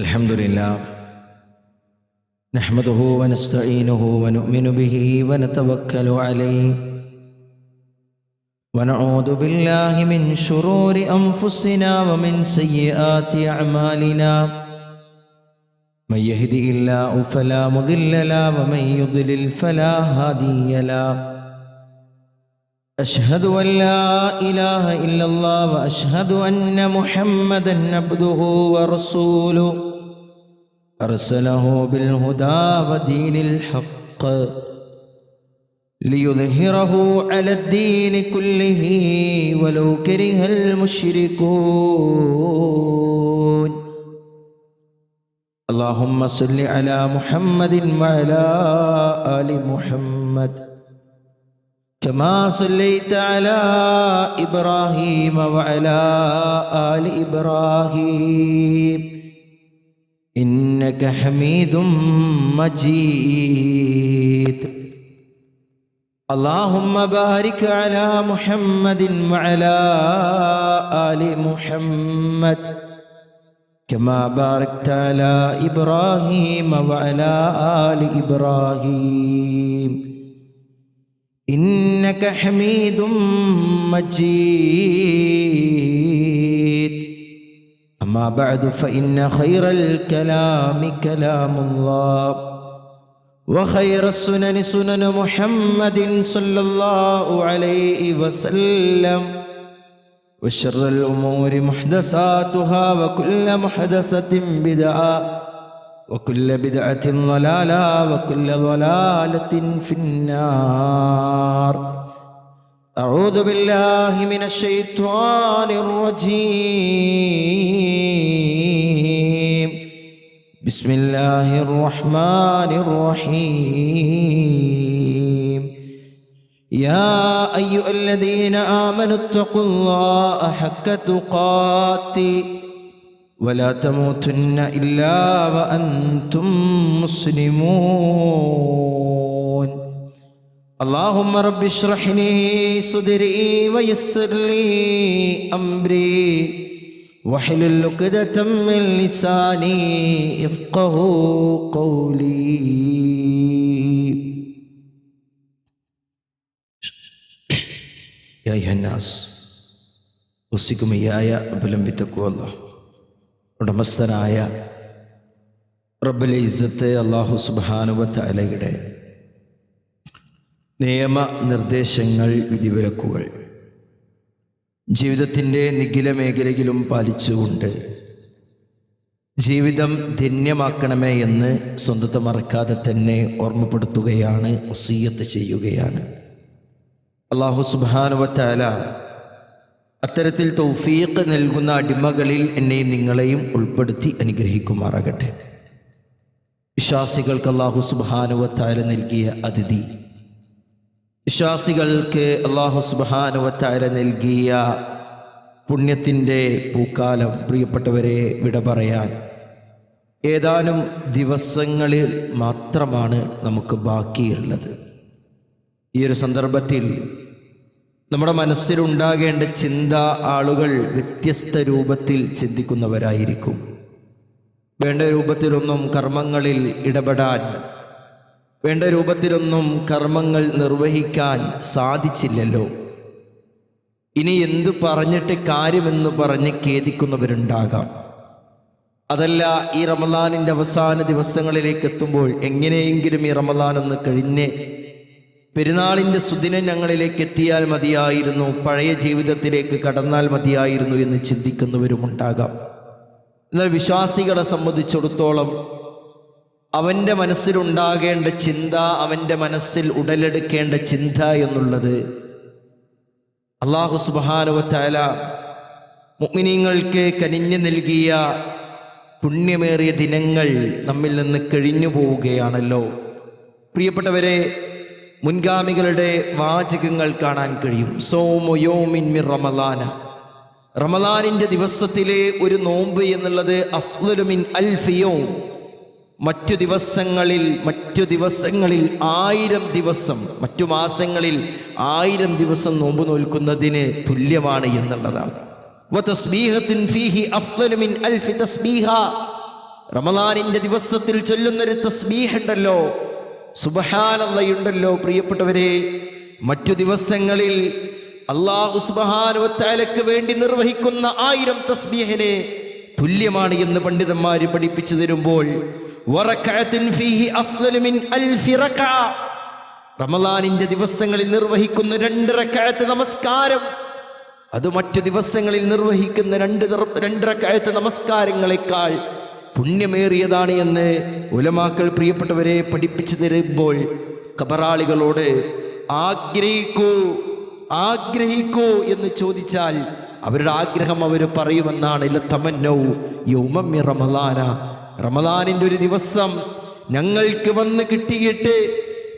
الحمدلله نحمده ونستعينه ونؤمن به ونتوكل عليه ونعوذ بالله من شرور أنفسنا ومن سيئات أعمالنا من يهده الله فلا مضل له ومن يضلل فلا هادي له أشهد أن لا إله إلا الله وأشهد أن محمدًا عبده ورسوله أرسله بالهدى ودين الحق ليظهره على الدين كله ولو كره المشركون اللهم صل على محمد وعلى آل محمد كما صليت على إبراهيم وعلى آل إبراهيم إنك حميد مجيد اللهم بارك على محمد وعلى آل محمد كما باركت على إبراهيم وعلى آل إبراهيم إنك حميد مجيد أما بعد فإن خير الكلام كلام الله وخير السنن سنن محمد صلى الله عليه وسلم وشر الأمور محدثاتها وكل محدثة بدعة وكل بدعة ضلالة وكل ضلالة في النار أعوذ بالله من الشيطان الرجيم بسم الله الرحمن الرحيم يا أيها الذين آمنوا اتقوا الله حق تقاته ولا تموتن إلا وأنتم مسلمون اللهم رب اشرح لي صدري ويسر لي أمري واحلل عقدة من لساني يفقهوا قولي يا أيها الناس أوصيكم إياي أولا بتقوى الله ഉടമസ്ഥനായ റബ്ബുൽ ഇസ്സത്ത് അല്ലാഹു സുബ്ഹാനഹു വ തആലയുടെ നിയമ നിർദ്ദേശങ്ങൾ വിധിവിലക്കുകൾ ജീവിതത്തിൻ്റെ നിഖില മേഖലയിലും പാലിച്ചുകൊണ്ട് ജീവിതം ധന്യമാക്കണമേ എന്ന് സ്വന്തത്തെ മറക്കാതെ തന്നെ ഓർമ്മപ്പെടുത്തുകയാണ്, വസിയ്യത്ത് ചെയ്യുകയാണ്. അല്ലാഹു സുബ്ഹാനഹു വ തആല അത്തരത്തിൽ തൗഫീഖ് നൽകുന്ന അടിമകളിൽ എന്നെയും നിങ്ങളെയും ഉൾപ്പെടുത്തി അനുഗ്രഹിക്കുമാറാകട്ടെ. വിശ്വാസികൾക്ക് അല്ലാഹു സുബ്ഹാനഹു വ തആല നൽകിയ അതിഥി, വിശ്വാസികൾക്ക് അല്ലാഹു സുബ്ഹാനഹു വ തആല നൽകിയ പുണ്യത്തിൻ്റെ പൂക്കാലം, പ്രിയപ്പെട്ടവരെ, വിട പറയാൻ ഏതാനും ദിവസങ്ങളിൽ മാത്രമാണ് നമുക്ക് ബാക്കിയുള്ളത്. ഈ ഒരു സന്ദർഭത്തിൽ നമ്മുടെ മനസ്സിലുണ്ടാകേണ്ട ചിന്ത ആളുകൾ വ്യത്യസ്ത രൂപത്തിൽ ചിന്തിക്കുന്നവരായിരിക്കും. വേണ്ട രൂപത്തിലൊന്നും കർമ്മങ്ങളിൽ ഇടപെടാൻ, വേണ്ട രൂപത്തിലൊന്നും കർമ്മങ്ങൾ നിർവഹിക്കാൻ സാധിച്ചില്ലല്ലോ, ഇനി എന്തു പറഞ്ഞിട്ട് കാര്യമെന്ന് പറഞ്ഞ് ഖേദിക്കുന്നവരുണ്ടാകാം. അതല്ല, ഈ റമളാനിൻ്റെ അവസാന ദിവസങ്ങളിലേക്ക് എത്തുമ്പോൾ എങ്ങനെയെങ്കിലും ഈ റമളാൻ ഒന്ന് കഴിഞ്ഞ് പെരുന്നാളിൻ്റെ സുദിനം ഞങ്ങളിലേക്ക് എത്തിയാൽ മതിയായിരുന്നു, പഴയ ജീവിതത്തിലേക്ക് കടന്നാൽ മതിയായിരുന്നു എന്ന് ചിന്തിക്കുന്നവരുമുണ്ടാകാം. എന്നാൽ വിശ്വാസികളെ സംബന്ധിച്ചിടത്തോളം അവൻ്റെ മനസ്സിലുണ്ടാകേണ്ട ചിന്ത, അവൻ്റെ മനസ്സിൽ ഉടലെടുക്കേണ്ട ചിന്ത എന്നുള്ളത് അല്ലാഹു സുബ്ഹാനഹു വ തആല മുഅ്മിനീങ്ങൾക്ക് കനിഞ്ഞു നൽകിയ പുണ്യമേറിയ ദിനങ്ങൾ നമ്മിൽ നിന്ന് കഴിഞ്ഞു പോവുകയാണല്ലോ. പ്രിയപ്പെട്ടവരെ, മുൻഗാമികളുടെ വാചകങ്ങൾ കാണാൻ കഴിയും. സൗമു യൗമിൻ മിൻ റമളാന, റമളാനിൻ്റെ ദിവസത്തിലെ ഒരു നോമ്പ് എന്നുള്ളത് അഫ്ളലു മിൻ അൽഫി യൗം, മറ്റു ദിവസങ്ങളിൽ 1000 ദിവസം, മറ്റു മാസങ്ങളിൽ 1000 ദിവസം നോമ്പ് നോൽക്കുന്നതിന് തുല്യമാണ് എന്നുള്ളതാണ്. വതസ്ബീഹത്തുൻ ഫീഹി അഫ്ളലു മിൻ അൽഫി തസ്ബീഹ, റമളാനിന്റെ ദിവസത്തിൽ ചൊല്ലുന്നൊരു തസ്ബീഹ് ഉണ്ടല്ലോ, സുബ്ഹാനല്ലാഹുണ്ടല്ലോ പ്രിയപ്പെട്ടവരെ, മറ്റു ദിവസങ്ങളിൽ അല്ലാഹു സുബ്ഹാനഹു വ തആലയ്ക്ക് വേണ്ടി നിർവഹിക്കുന്ന 1000 തസ്ബീഹിനെ തുല്യമാണ് എന്ന് പണ്ഡിതന്മാർ പഠിപ്പിച്ചു തരുമ്പോൾ വറകഅത്തുൻ ഫീഹി അഫ്ളലു മിൻ അൽഫി റകഅ, റമളാനിന്റെ ദിവസങ്ങളിൽ നിർവഹിക്കുന്ന 2 റക്അത്ത് നമസ്കാരം അത് മറ്റു ദിവസങ്ങളിൽ നിർവഹിക്കുന്ന 2 റക്അത്ത് നമസ്കാരങ്ങളെക്കാൾ പുണ്യമേറിയതാണ് എന്ന് ഉലമാക്കൾ പ്രിയപ്പെട്ടവരെ പഠിപ്പിച്ചു തരുമ്പോൾ ഖബറാളികളോട് ആഗ്രഹിക്കൂ എന്ന് ചോദിച്ചാൽ അവരുടെ ആഗ്രഹം അവർ പറയുമെന്നാണ്. ലതമന്നൗ യൗമൻ മിൻ റമളാന, റമളാനിന്റെ ഒരു ദിവസം ഞങ്ങൾക്ക് വന്ന് കിട്ടിയിട്ട്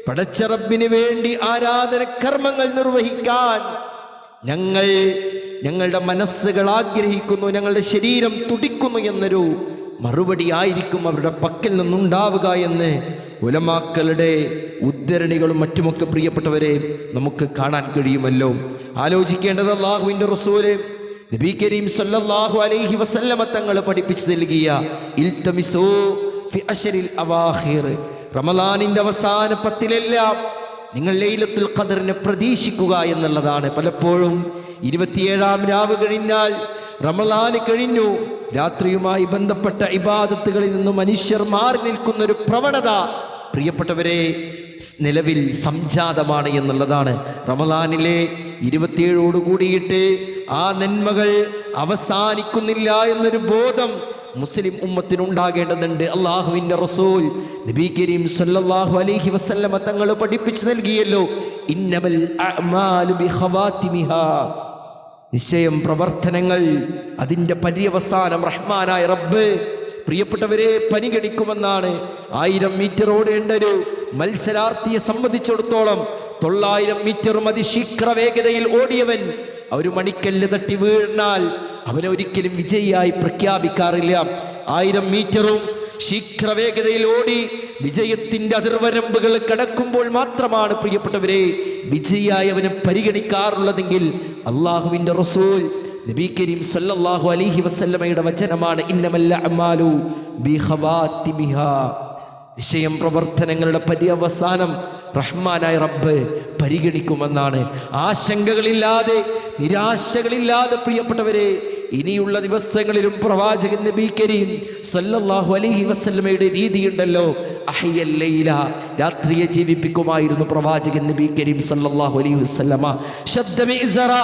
പടച്ച റബ്ബിന് വേണ്ടി ആരാധന കർമ്മങ്ങൾ നിർവഹിക്കാൻ ഞങ്ങളുടെ മനസ്സുകൾ ആഗ്രഹിക്കുന്നു, ഞങ്ങളുടെ ശരീരം തുടിക്കുന്നു എന്നൊരു മറുപടി ആയിരിക്കും അവരുടെ പക്കൽ നിന്നുണ്ടാവുക എന്ന് ഉലമാക്കളുടെ ഉദ്ധരണികളും മറ്റുമൊക്കെ പ്രിയപ്പെട്ടവരെ നമുക്ക് കാണാൻ കഴിയുമല്ലോ. ആലോചിക്കേണ്ടത് അല്ലാഹുവിൻ്റെ റസൂല് നബി കരീം സല്ലല്ലാഹു അലൈഹി വസല്ലമ തങ്ങൾ പഠിപ്പിച്ചു നൽകിയ ഇൽതമിസൂ ഫി അശ്റിൽ അവാഖിർ, റമളാനിന്റെ അവസാന 10-ലെല്ലാം നിങ്ങൾ ലൈലത്തുൽ ഖദറിനെ പ്രതീക്ഷിക്കുക എന്നുള്ളതാണ്. പലപ്പോഴും 27-ാം രാവ് കഴിഞ്ഞാൽ റമളാൻ കഴിഞ്ഞു, രാത്രിയുമായി ബന്ധപ്പെട്ട ഇബാദത്തുകളിൽ നിന്ന് മനുഷ്യർ മാറി നിൽക്കുന്ന ഒരു പ്രവണത പ്രിയപ്പെട്ടവരെ നിലവിൽ സംജാതമാണ് എന്നുള്ളതാണ്. റമളാനിലെ 27 കൂടിയിട്ട് ആ നന്മകൾ അവസാനിക്കുന്നില്ല എന്നൊരു ബോധം മുസ്ലിം ഉമ്മത്തിനുണ്ടാകേണ്ടതുണ്ട്. അല്ലാഹുവിൻ്റെ റസൂൽ നബി കരീം സല്ലല്ലാഹു അലൈഹി വസല്ലമ തങ്ങൾ പഠിപ്പിച്ചു നൽകിയല്ലോ, ഇന്നമൽ അഅ്മാലു ബിഖവാതിമിഹാ, നിശ്ചയം പ്രവർത്തനങ്ങൾ അതിൻ്റെ പര്യവസാനം റഹ്മാനായ റബ്ബ് പ്രിയപ്പെട്ടവരെ പരിഗണിക്കുമെന്നാണ്. 1000 മീറ്റർ ഓടേണ്ട ഒരു മത്സരാർത്ഥിയെ സംബന്ധിച്ചിടത്തോളം 900 മീറ്ററും അതിശീഘ്ര വേഗതയിൽ ഓടിയവൻ ഒരു മണിക്കല്ല് തട്ടി വീണാൽ അവനെ ഒരിക്കലും വിജയിയായി പ്രഖ്യാപിക്കാറില്ല. 1000 മീറ്ററും ശീഘ്രവേഗതയിൽ ഓടി വിജയത്തിന്റെ അതിർവരമ്പുകൾ കടക്കുമ്പോൾ മാത്രമാണ് പ്രിയപ്പെട്ടവരെ വിജയിയായി അവനെ പരിഗണിക്കാറുള്ളതെങ്കിൽ അല്ലാഹുവിൻ്റെ റസൂൽ നബി കരീം സല്ലല്ലാഹു അലൈഹി വസല്ലമയുടെ വചനമാണ്, ഇന്നമൽ അഅ്മാലു ബിഖവാതിമിഹാ, നിശ്ചയം പ്രവർത്തനങ്ങളുടെ പര്യവസാനം റഹ്മാനായ റബ്ബ് പരിഗണിക്കുമെന്നാണ്. ആശങ്കകളില്ലാതെ നിരാശകളില്ലാതെ പ്രിയപ്പെട്ടവരെ ഇനിയുള്ള ദിവസങ്ങളിലും പ്രവാചകൻ നബി കരീം സല്ലല്ലാഹു അലൈഹി വസല്ലമയുടെ രീതിയുണ്ടല്ലോ, അഹ്യൽ ലൈല, രാത്രിയെ ജീവിപ്പിക്കുമായിരുന്നു പ്രവാചകൻ നബി കരീം സല്ലല്ലാഹു അലൈഹി വസല്ലമ. ശദ്ദ മിഅ്സറ,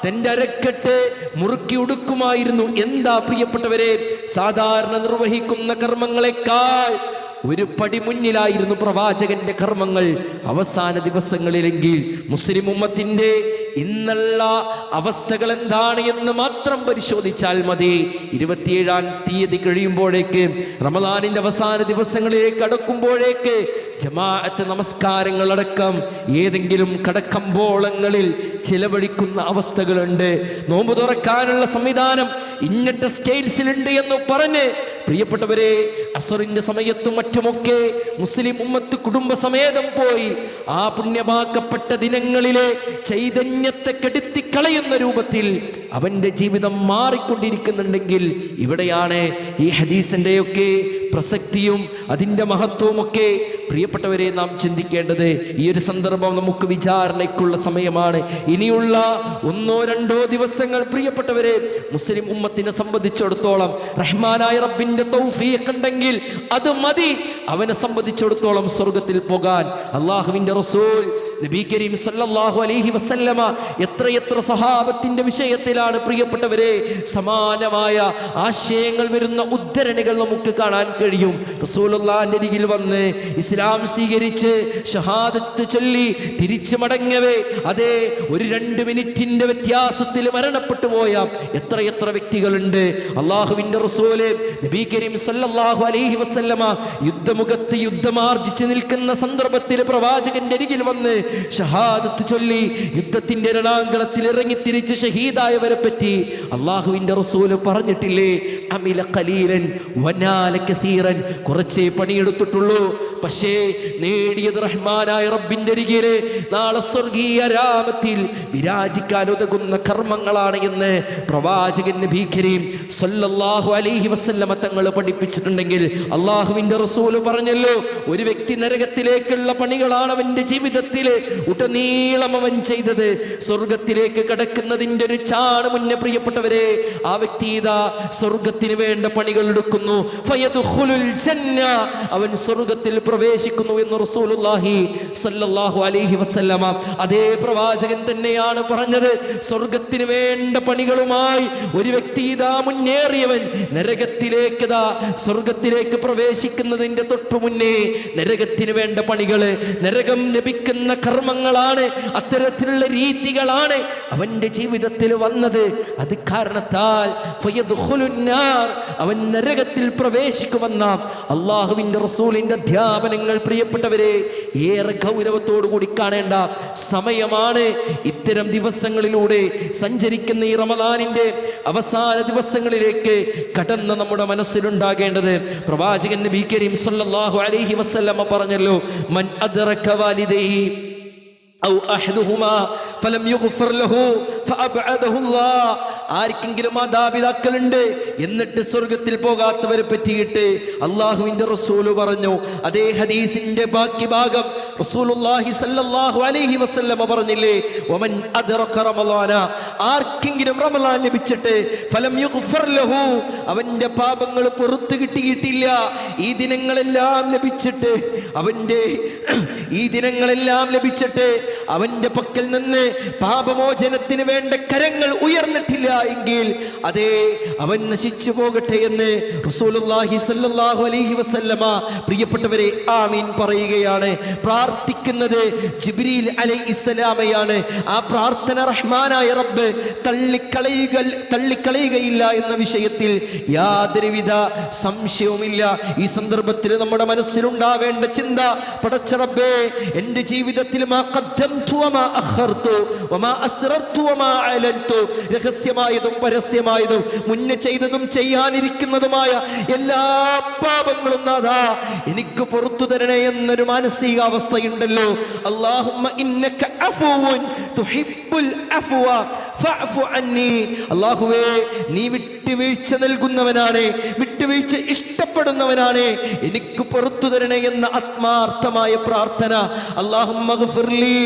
തന്റെ അരക്കെട്ട് മുറുക്കി ഉടുക്കുമായിരുന്നു. എന്താ പ്രിയപ്പെട്ടവരെ, സാധാരണ നിർവഹിക്കുന്ന കർമ്മങ്ങളെക്കാൾ ഒരു പടി മുന്നിലായിരുന്നു പ്രവാചകന്റെ കർമ്മങ്ങൾ അവസാന ദിവസങ്ങളിലെങ്കിൽ മുസ്ലിം ഉമ്മത്തിന്റെ ഇന്നുള്ള അവസ്ഥകൾ എന്താണ് എന്ന് മാത്രം പരിശോധിച്ചാൽ മതി. 27-ാം തീയതി കഴിയുമ്പോഴേക്ക് റമളാനിന്റെ അവസാന ദിവസങ്ങളിലേക്ക് കടക്കുമ്പോഴേക്ക് ജമാഅത്ത് നമസ്കാരങ്ങളടക്കം ഏതെങ്കിലും കടക്കമ്പോളങ്ങളിൽ ചിലവഴിക്കുന്ന അവസ്ഥകളുണ്ട്. നോമ്പ് തുറക്കാനുള്ള സംവിധാനം ഇന്നട്ട സ്റ്റേറ്റ്സിലുണ്ട് എന്ന് പറഞ്ഞ് പ്രിയപ്പെട്ടവരെ അസറിന്റെ സമയത്തും മറ്റുമൊക്കെ മുസ്ലിം ഉമ്മത്ത് കുടുംബസമേതം പോയി ആ പുണ്യമാക്കപ്പെട്ട ദിനങ്ങളിലെ ചൈതന്യത്തെ കെടുത്തിക്കളയുന്ന രൂപത്തിൽ അവന്റെ ജീവിതം മാറിക്കൊണ്ടിരിക്കുന്നുണ്ടെങ്കിൽ ഇവിടെയാണ് ഈ ഹദീസിന്റെയൊക്കെ പ്രസക്തിയും അതിൻ്റെ മഹത്വമൊക്കെ പ്രിയപ്പെട്ടവരെ നാം ചിന്തിക്കേണ്ടത്. ഈ ഒരു സന്ദർഭം നമുക്ക് വിചാരണയ്ക്കുള്ള സമയമാണ്. ഇനിയുള്ള 1-2 ദിവസങ്ങൾ പ്രിയപ്പെട്ടവരെ മുസ്ലിം ഉമ്മത്തിനെ സംബന്ധിച്ചിടത്തോളം റഹ്മാനായ റബ്ബിന്റെ തൗഫീഖ് ഉണ്ടെങ്കിൽ അത് മതി അവനെ സംബന്ധിച്ചിടത്തോളം സ്വർഗത്തിൽ പോകാൻ. അല്ലാഹുവിൻ്റെ റസൂൽ നബി കരീം സല്ലല്ലാഹു അലൈഹി വസല്ലമ എത്രയെത്ര സഹാബത്തിന്റെ വിഷയത്തിലാണ് പ്രിയപ്പെട്ടവരെ സമാനമായ ആശയങ്ങൾ വരുന്ന ഉദ്ധരണികൾ നമുക്ക് കാണാൻ കഴിയും. റസൂലുള്ളാഹിന്റെ അരികിൽ വന്ന് ഇസ്ലാം സ്വീകരിച്ച് ഷഹാദത്ത് ചൊല്ലി തിരിച്ചു മടങ്ങവേ അതേ ഒരു 2 മിനിറ്റിന്റെ വ്യത്യാസത്തിൽ മരണപ്പെട്ടു പോയ എത്രയെത്ര വ്യക്തികളുണ്ട്. അല്ലാഹുവിൻ്റെ റസൂല് നബി കരീം സല്ലല്ലാഹു അലൈഹി വസല്ലമ യുദ്ധമുഖത്ത് യുദ്ധമാർജിച്ച് നിൽക്കുന്ന സന്ദർഭത്തിൽ പ്രവാചകന്റെ അരികിൽ വന്ന് ഷഹാദത്ത് ചൊല്ലി യുദ്ധത്തിന്റെ രണാങ്കളത്തിൽ ഇറങ്ങി തിരിച്ച് ഷഹീദായവരെ പറ്റി അല്ലാഹുവിൻ്റെ റസൂല് പറഞ്ഞിട്ടില്ലേ, അമില ഖലീലൻ വനാല കസീറൻ, കുറച്ചേ പണിയെടുത്തിട്ടുള്ളൂ, പക്ഷേ നേടിയത് റഹ്മാനായ റബ്ബിന്റെ അരികിലെ നാളെ സ്വർഗീയ രാമത്തിൽ വിരാജിക്കാൻ ഉതകുന്ന കർമ്മങ്ങളാണ് എന്ന് പ്രവാചകൻ നബി കരീം സല്ലല്ലാഹു അലൈഹി വസല്ലമ തങ്ങൾ പഠിപ്പിച്ചിട്ടുണ്ടെങ്കിൽ അള്ളാഹുവിന്റെ റസൂല് പറഞ്ഞല്ലോ, ഒരു വ്യക്തി നരകത്തിലേക്കുള്ള പണികളാണ് അവന്റെ ജീവിതത്തിൽ ഉടനീളം അവൻ ചെയ്തത്. സ്വർഗത്തിലേക്ക് കടക്കുന്നതിന്റെ ഒരു ചാണ് മുന്നേ പ്രിയപ്പെട്ടവരെ ആ വ്യക്തി ഇതാ സ്വർഗത്തിന് വേണ്ട പണികൾ എടുക്കുന്നു. ഫയദ്ഖുലുൽ ജന്ന, അവൻ സ്വർഗത്തിൽ പ്രവേശിക്കുന്നു എന്ന് റസൂലുള്ളാഹി സല്ലല്ലാഹു അലൈഹി വസല്ലമ അതേ പ്രവാചകൻ തന്നെയാണ് പറഞ്ഞത്. സ്വർഗത്തിന് വേണ്ട പണികളുമായി ഒരു വ്യക്തി ഇതാ മുന്നേറിയവൻ നരകത്തിലേക്ക് സ്വർഗത്തിലേക്ക് പ്രവേശിക്കുന്നതിന്റെ തൊട്ടു മുന്നേ നരകത്തിന് വേണ്ട പണികള്, നരകം ലഭിക്കുന്ന കർമ്മങ്ങളാണ്, അത്തരത്തിലുള്ള രീതികളാണ് അവന്റെ ജീവിതത്തിൽ വന്നത്. അത് കാരണത്താൽ അവൻ നരകത്തിൽ പ്രവേശിക്കുമെന്ന അള്ളാഹുവിന്റെ റസൂലിന്റെ അധ്യാപനങ്ങൾ പ്രിയപ്പെട്ടവരെ ഏറെ ഗൗരവത്തോടു കൂടി കാണേണ്ട സമയമാണ്. ഇത്തരം ദിവസങ്ങളിലൂടെ സഞ്ചരിക്കുന്ന ഈ റമദാനിന്റെ അവസാന ദിവസങ്ങളിലേക്ക് കടന്ന് നമ്മുടെ മനസ്സിലുണ്ടാകേണ്ടത് പ്രവാചകൻ നബി കരീം സല്ലല്ലാഹു അലൈഹി വസല്ലമ പറഞ്ഞല്ലോ, മൻ അദ്റക വാലിദൈഹി ഔ അഹദുഹുമാ ഫലം യുഗ്ഫർ ലഹു ഫഅബ്അദഹു അല്ലാഹ്. ആർക്കെങ്കിലും മാതാപിതാക്കളുണ്ട് എന്നിട്ട് സ്വർഗത്തിൽ പോകാത്തവരെ പറ്റിയിട്ട് അള്ളാഹുവിന്റെ റസൂല് പറഞ്ഞു. അതേ ഹദീസിന്റെ ബാക്കി ഭാഗം റസൂലുള്ളാഹി സല്ലല്ലാഹു അലൈഹി വസല്ലമ പറഞ്ഞില്ലേ, വമൻ അദ്റക റമളാന, ആർക്കെങ്കിലും റമളാൻ ലഭിച്ചിട്ട് ഫലം യുഗ്ഫർ ലഹു, അവന്റെ പാപങ്ങൾ പുറത്തു കിട്ടിയിട്ടില്ല, ഈ ദിനങ്ങളെല്ലാം ലഭിച്ചിട്ട് അവന്റെ പക്കൽ നിന്ന് പാപമോചനത്തിന് വേണ്ട കരങ്ങൾ ഉയർന്നിട്ടില്ല എങ്കിൽ അതേ അവൻ നശിച്ചു പോകട്ടെ എന്ന് റസൂലുള്ളാഹി സല്ലല്ലാഹു അലൈഹി വസല്ലമ പ്രിയപ്പെട്ടവരെ ആമീൻ പറയുകയാണ്. പ്രാർത്ഥിക്കുന്നത് ജിബ്രീൽ അലൈഹിസ്സലാമയാണ്. ആ പ്രാർത്ഥന റഹ്മാനായ റബ്ബ് തള്ളിക്കളയുകയില്ല എന്ന വിഷയത്തിൽ യാതൊരുവിധ സംശയവുമില്ല. ഈ സന്ദർഭത്തിൽ നമ്മുടെ മനസ്സിലുണ്ടാവേണ്ട ചിന്ത, പടച്ച റബ്ബേ, എന്റെ ജീവിതത്തിൽ രഹസ്യമായതും പരസ്യമായതും മുന്നേ ചെയ്തതും ചെയ്യാനിരിക്കുന്നതുമായ എല്ലാ പാപങ്ങളും നാഥാ എനിക്ക് പുറത്തു തരണേ എന്നൊരു മാനസികാവസ്ഥയുണ്ടല്ലോ. അല്ലാഹുമ്മ ഇന്നക അഫൂൻ തുഹിബ്ബുൽ അഫ്വ ഫഅഫു അന്നി. അല്ലാഹുവേ, നീ വിട്ടുവീഴ്ച നൽകുന്നവനാണ്, വിട്ടുവീഴ്ച ഇഷ്ടപ്പെടുന്നവനാണ്, എനിക്ക് പുറത്തു തരണേ എന്ന ആത്മാർത്ഥമായ പ്രാർത്ഥന. അല്ലാഹുമ്മ ഗ്ഫിർലി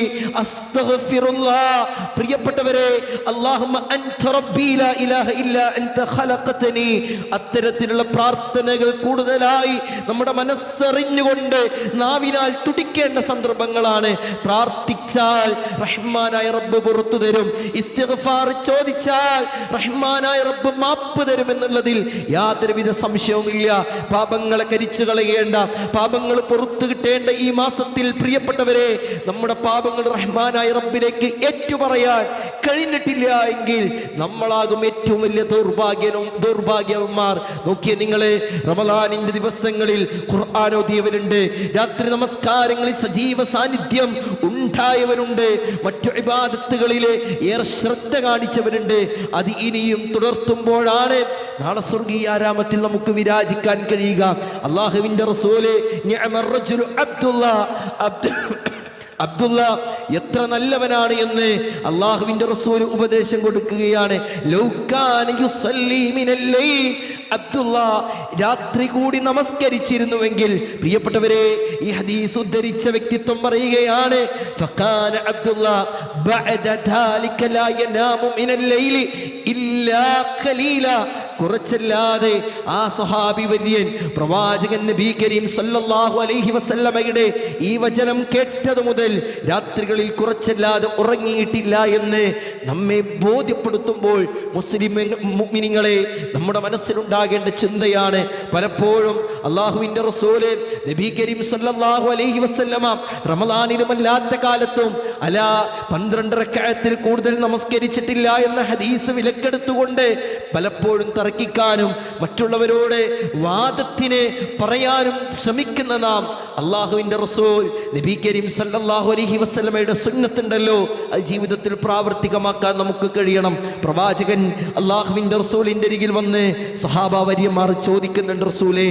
അസ്തഗ്ഫിറുല്ലാഹ്. പ്രിയപ്പെട്ടവരെ, അല്ലാഹുമ്മ അൻത റബ്ബി ലാ ഇലാഹ ഇല്ലാ അൻത ഖലഖതനി. അത്തരത്തിലുള്ള പ്രാർത്ഥനകൾ കൂടുതലായി നമ്മുടെ മനസ്സറിഞ്ഞുകൊണ്ട് നാവിനാൽ തുടിക്കേണ്ട സന്ദർഭങ്ങളാണ്. പ്രാർത്ഥിച്ചാൽ റഹ്മാനായ റബ്ബ് പുറത്തു തരും. ഇസ്തിഗ്ഫാർ ചോദിച്ചാൽ റഹ്മാനായ റബ്ബ് മാപ്പ് തരും എന്നുള്ളതിൽ യാതൊരുവിധ സംശയവുമില്ല. പാപങ്ങളെ കരിച്ചു കളയേണ്ട, പാപങ്ങൾ പുറത്തു കിട്ടേണ്ട ഈ മാസത്തിൽ പ്രിയപ്പെട്ടവരെ, നമ്മുടെ പാപങ്ങൾ റഹ്മാനായ റബ്ബിലേക്ക് ഏറ്റുപറയാൻ കഴിഞ്ഞിട്ടില്ല എങ്കിൽ നമ്മളാകും ഏറ്റവും വലിയ ദൗർഭാഗ്യവന്മാർ. നോക്കിയേ നിങ്ങളെ, റമദാനിന്റെ ദിവസങ്ങളിൽ ഖുർആൻ ഓതിയവരുണ്ട്, രാത്രി നമസ്കാരങ്ങളിൽ സജീവ സാന്നിധ്യം ഉണ്ടായവരുണ്ട്, മറ്റു ഇബാദത്തുകളിലെ ഏറെ ശ്രദ്ധ കാണിച്ചവരുണ്ട്. അത് ഇനിയും തുടർത്തുമ്പോഴാണ് നാളെ സ്വർഗീയ ആരാമത്തിൽ നമുക്ക് വിരാജിക്കാൻ കഴിയുക. അല്ലാഹുവിന്റെ റസൂല് നിഅമർ റജുലു അബ്ദുള്ള എത്ര നല്ലവനാണ് എന്ന് അള്ളാഹുവിന്റെ റസൂൽ ഉപദേശം കൊടുക്കുകയാണ്. അബ്ദുള്ള രാത്രി കൂടി നമസ്കരിച്ചിരുന്നുവെങ്കിൽ, പ്രിയപ്പെട്ടവരെ, ഈ ഹദീസ് ഉദ്ധരിച്ച വ്യക്തിത്വം പറയുകയാണ്, ഫകാന അബ്ദുള്ള ബഅദ ദാലിക ലാ യനാമു മിനൽ ലൈലി ഇല്ലാ ഖലീല. കുറച്ചല്ലാതെ ആ സ്വഹാബി വര്യൻ പ്രവാചകൻ നബി കരീം സല്ലല്ലാഹു അലൈഹി വസല്ലമയുടെ ഈ വചനം കേട്ടതു മുതൽ രാത്രികളിൽ കുറച്ചല്ലാതെ ഉറങ്ങിയിട്ടില്ല എന്ന് നമ്മെ ബോധ്യപ്പെടുത്തുമ്പോൾ മുഅ്മിനീങ്ങളെ, നമ്മുടെ മനസ്സിലുണ്ടാകേണ്ട ചിന്തയാണ്. പലപ്പോഴും അള്ളാഹുവിന്റെ റസൂല് നബി കരീം സല്ലല്ലാഹു അലൈഹി വസല്ലമ റമദാനിലുമല്ലാത്ത കാലത്തും 12 റക്അത്തിൽ കൂടുതൽ നമസ്കരിച്ചിട്ടില്ല എന്ന ഹദീസ് വിലക്കെടുത്തുകൊണ്ട് പലപ്പോഴും തർക്കിക്കാനും മറ്റുള്ളവരോട് വാദത്തിന് പറയാനും ശ്രമിക്കുന്ന നാം, അള്ളാഹുവിന്റെ റസൂൽ നബി കരീം സല്ലല്ലാഹു അലൈഹി വസല്ലമയുടെ സുന്നത്തുണ്ടല്ലോ, അത് ജീവിതത്തിൽ പ്രാവർത്തികമാക്കാൻ നമുക്ക് കഴിയണം. പ്രവാചകൻ അള്ളാഹുവിന്റെ റസൂലിന്റെ അരികിൽ വന്ന് സഹാബ വര്യന്മാർ ചോദിക്കുന്നുണ്ട്, റസൂലേ,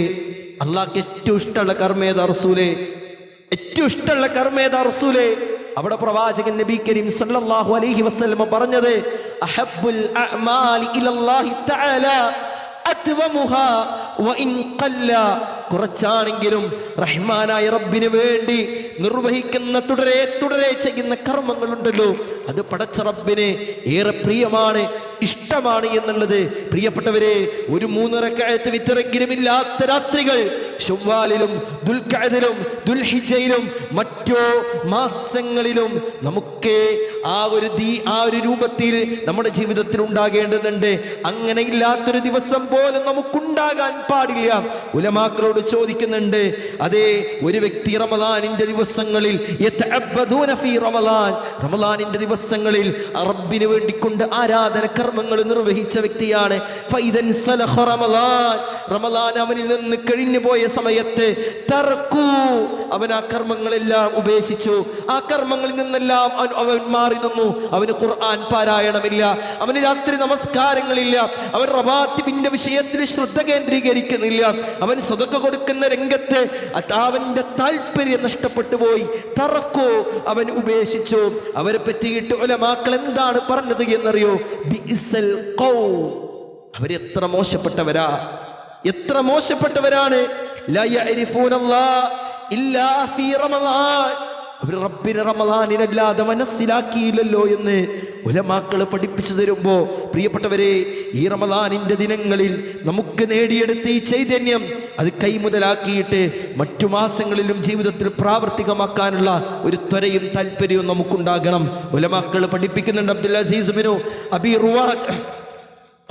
അള്ളാഹ്ക്ക് ഏറ്റവും ഇഷ്ടമുള്ള കർമ്മേതാ റസൂലേ? ഏറ്റവും ഇഷ്ടമുള്ള കർമ്മേതാ റസൂലേ? അവിടെ പ്രവാചകൻ നബി കരീം സല്ലല്ലാഹു അലൈഹി വസല്ലം പറഞ്ഞത്, അഹബ്ബുൽ അഅമാലി ഇലല്ലാഹി തആല അദ്വമുഹാ വഇൻ ഖല്ല. കുറച്ചാണെങ്കിലും റഹ്മാനായ റബ്ബിന് വേണ്ടി നിർവഹിക്കുന്ന തുടരെ ചെയ്യുന്ന കർമ്മങ്ങളുണ്ടല്ലോ, അത് പടച്ച റബ്ബിന് ഏറെ പ്രിയമാണ്, ഇഷ്ടമാണ് എന്നുള്ളത്. പ്രിയപ്പെട്ടവരെ, ഒരു 3 റക്അത്ത് വിത്തറെങ്കിലും ഇല്ലാത്ത രാത്രികൾ ശവ്വാലിലും ദുൽഖഅദിലും ദുൽഹിജ്ജയിലും മറ്റോ മാസങ്ങളിലും നമുക്ക് ആ ഒരു രൂപത്തിൽ നമ്മുടെ ജീവിതത്തിൽ ഉണ്ടാകേണ്ടതുണ്ട്. അങ്ങനെ ഇല്ലാത്തൊരു ദിവസം പോലും നമുക്കുണ്ടാകാൻ പാടില്ല. ഉലമാക്കളോട് ചോദിക്കുന്നുണ്ട്, അതേ ഒരു വ്യക്തി റമദാനിന്റെ ദിവസങ്ങളിൽ റമദാനിന്റെ ദിവസങ്ങളിൽ റബ്ബിന് വേണ്ടിക്കൊണ്ട് ആരാധന കർമ്മങ്ങൾ നിർവഹിച്ച വ്യക്തിയാണ്. റമദാൻ അവനിൽ നിന്ന് കഴിഞ്ഞു പോയ സമയത്ത് അവൻ ആ കർമ്മങ്ങളെല്ലാം ഉപേക്ഷിച്ചു. ആ കർമ്മങ്ങളിൽ നിന്നെല്ലാം അവൻ മാറി നിന്നു. അവന് ഖുർആൻ പാരായണമില്ല, അവന് രാത്രി നമസ്കാരങ്ങളില്ല, അവൻ റവാത്തിബിന്റെ വിഷയത്തിൽ ശ്രദ്ധ കേന്ദ്രീകരിക്കുന്നില്ല, അവൻ സദഖ കൊടുക്കുന്ന രംഗത്ത് അവന്റെ താല്പര്യം നഷ്ടപ്പെട്ടു പോയി. തറക്കോ, അവൻ ഉപേക്ഷിച്ചു. അവരെ പറ്റിയിട്ട് ഉലമാക്കൾ എന്താണ് പറഞ്ഞത് എന്നറിയോ? ബിഇസൽ ഖൗം. അവരെത്ര മോശപ്പെട്ടവരാ, എത്ര മോശപ്പെട്ടവരാണ്. ലാ യഅരിഫൂനല്ലാഹ് ഇല്ലാ ഫീ റമദാൻ. അവർ റബ്ബിനെ റമദാനിലല്ലാതെ മനസ്സിലാക്കിയില്ലല്ലോ എന്ന് ഉലമാക്കൾ പഠിപ്പിച്ചു തരുമ്പോ, പ്രിയപ്പെട്ടവരെ, ഈ റമദാനിന്റെ ദിനങ്ങളിൽ നമുക്ക് നേടിയെടുത്ത ഈ ചൈതന്യം അത് കൈമുതലാക്കിയിട്ട് മറ്റു മാസങ്ങളിലും ജീവിതത്തിൽ പ്രാവർത്തികമാക്കാനുള്ള ഒരു ത്വരയും താല്പര്യവും നമുക്കുണ്ടാകണം. ഉലമാക്കൾ പഠിപ്പിക്കുന്നുണ്ട്. അബ്ദുൽ അസീസ് ബിൻ അബി റുവാദ്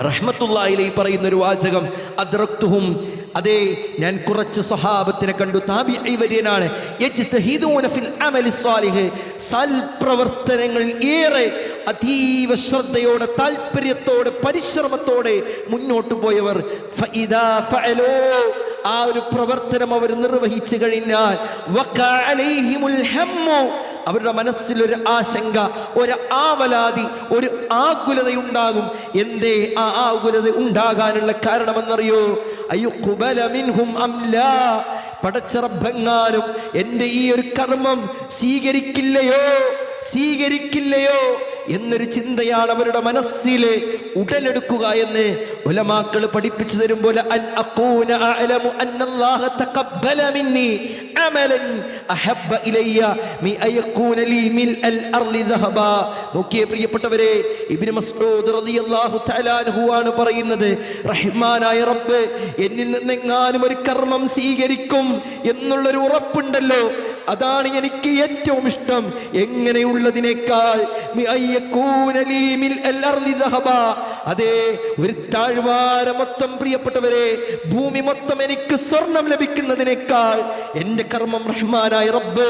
റഹ്മത്തുള്ളാഹി അലൈഹി പറയുന്ന ഒരു വാചകം, അദ്റക്തുഹും, അതേ ഞാൻ കുറച്ച് സ്വഹാബത്തിനെ കണ്ടു, താബിഈ വര്യനാണ്, യജ്തഹിദൂന ഫിൽ അമലി സ്വാലിഹ്, സൽപ്രവർത്തനങ്ങളിൽ ഏറെ അതീവ ശ്രദ്ധയോടെ താല്പര്യത്തോടെ പരിശ്രമത്തോടെ മുന്നോട്ട് പോയവർ. ഫഇദാ ഫഅലൂ, ആ ഒരു പ്രവർത്തനം അവർ നിർവഹിച്ചു കഴിഞ്ഞാൽ, വഖഅ അലൈഹിമുൽ ഹമ്മു, അവരുടെ മനസ്സിൽ ഒരു ആശങ്ക, ഒരു ആവലാതി, ഒരു ആകുലതയുണ്ടാകും. എന്തേ ആ ആകുലത ഉണ്ടാകാനുള്ള കാരണമെന്നറിയോ? അയ്യുഖ്ബല മിൻഹും അം ലാ, പടച്ച റബ്ബെങ്ങാനും എൻ്റെ ഈ ഒരു കർമ്മം സ്വീകരിക്കില്ലയോ എന്നൊരു ചിന്തയാണ് അവരുടെ മനസ്സിൽ ഉടലെടുക്കുക എന്ന് ഉലമാക്കൾ പഠിപ്പിച്ചു തരുമ്പോൾ, അൻ അഖൂന അഅലമു അന്നല്ലാഹ തഖബ്ബല മിന്നി അമലൻ അഹബ്ബ ഇലയ്യ മി അയകൂന ലി മിൽഅൽ അർളി ദഹബാ. നോക്കിയേ പ്രിയപ്പെട്ടവരെ, ഇബ്നു മസ്ഊദ് റളിയല്ലാഹു തആല അൻഹു ആണ് പറയുന്നത്, റഹ്മാനായ റബ്ബ് എന്നിൽ നിന്നെങ്ങാനും ഒരു കർമ്മം സ്വീകരിക്കും എന്നുള്ളൊരു ഉറപ്പുണ്ടല്ലോ, അതാണ് എനിക്ക് ഏറ്റവും ഇഷ്ടം. എങ്ങനെയുള്ളതിനേക്കാൾ അതേ, ഒരു താഴ്വാര മൊത്തം, പ്രിയപ്പെട്ടവരെ, ഭൂമി മൊത്തം എനിക്ക് സ്വർണം ലഭിക്കുന്നതിനേക്കാൾ എൻ്റെ കർമ്മം റഹ്മാനായ റബ്ബ്